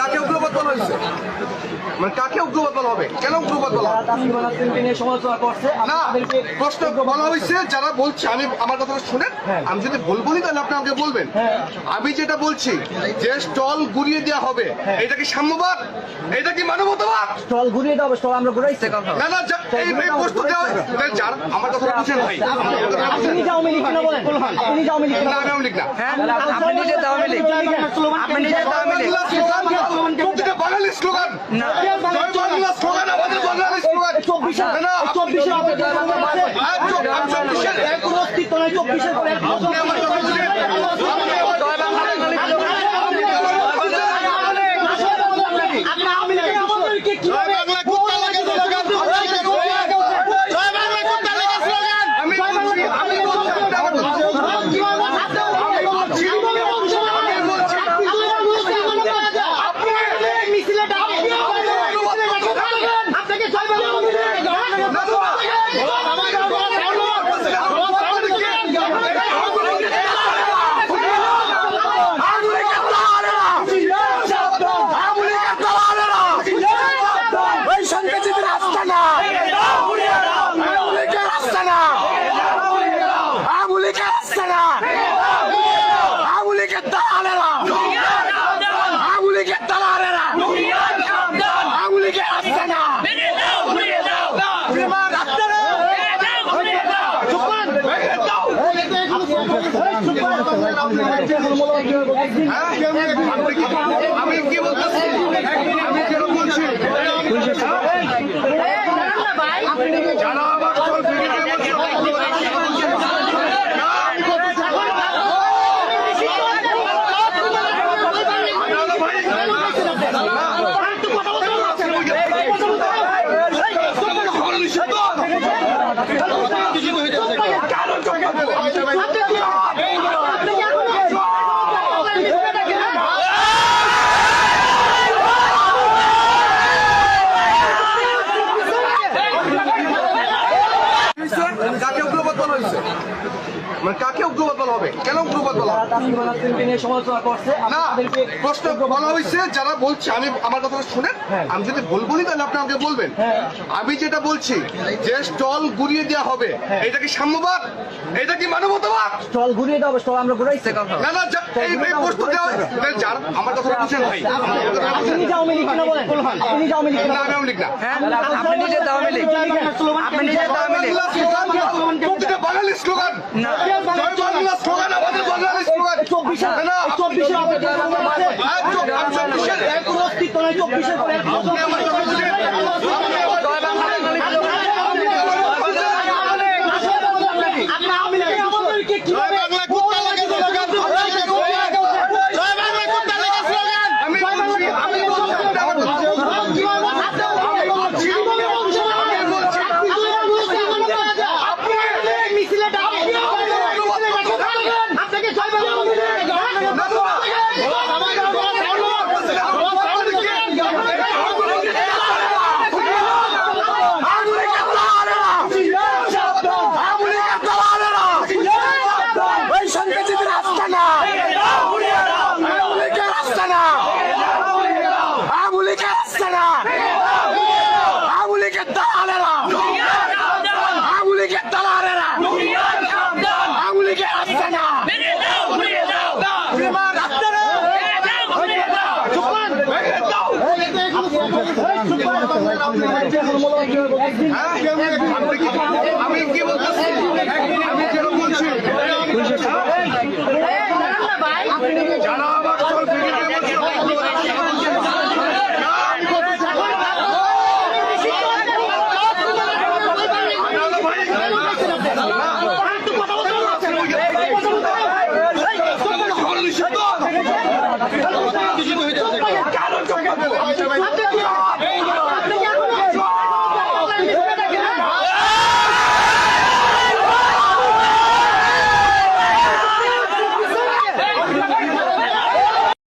কাকে উগ্রবাদ বলা হয়েছে? মানে কাকে উগ্রবাদ বলা হবে? কেন উগ্রবাদ বলা হবে? না, প্রশ্ন বলা হয়েছে যারা বলছে, আমি আমার কথাটা শুনেন, আমি যদি ভুল বলি তাহলে আপনি আমাকে বলবেন। আমি যেটা বলছি যে স্টল ঘুরিয়ে দেওয়া হবে, এটা কি সাম্যবাদ? এটা কি মানবতাবাদ? স্টল ঘুরিয়ে দাও, স্টল আমরা ঘুরাইছি। না না, এই প্রশ্ন দেওয়া যার আমার কথাটা বুঝেন ভাই। আপনি আওয়ামী লীগ না বলেন, আপনি আওয়ামী লীগ না, আমি আওয়ামী লীগ না। আপনি নিজে আওয়ামী লীগ, আপনি নিজে আওয়ামী লীগ। প্রতিটা বাঙালি স্লোগান, জয় বাংলা স্লোগান, আমাদের বাঙালি স্লোগান। 24 না, চব্বিশের আমি 24-এর কোনো অস্তিত্ব নাই। 24-এর পরে আপনি আমার কথা বুঝেন। আপনি আওয়ামী লীগ আমাদেরকে কিভাবে আমি কি বলতেছি, আমি কেন বলছি যারা আমার দল বিজেপি কাকে উগ্রবাদ বলা হয়েছে? মানে কাকে উগ্রবাদ বলা হবে? কেন উগ্রবাদ বলা হবে? না, প্রশ্ন বলা হয়েছে যারা বলছে, আমি আমার কথাটা শুনেন, আমি যদি ভুল বলি তাহলে আপনি আমাকে বলবেন। আমি যেটা বলছি যে স্টল ঘুরিয়ে দেওয়া হবে, এটা কি সাম্যবাদ? এটা কি মানবতাবাদ? স্টল ঘুরিয়ে দাও, স্টল আমরা ঘুরাইছি। না না, এই প্রশ্ন দেওয়া যার আমার কথাটা বুঝেন ভাই। আপনি আওয়ামী লীগ না বলেন, আপনি আওয়ামী লীগ। না, আমি আওয়ামী লীগ না। আপনি নিজে আওয়ামী লীগ, আপনি নিজে আওয়ামী লীগ। প্রতিটা বাঙালি স্লোগান, জয় বাংলা স্লোগান, আমাদের বাঙালি স্লোগান। 24-এর কোনো অস্তিত্ব নাই। 24-এর পরে আপনি আমার কথা বুঝেন। আপনি আওয়ামী লীগ আমাদেরকে কিভাবে আমি কি বলতেছি, আমি কেন বলছি যারা আমার দল বিজেপি আপনি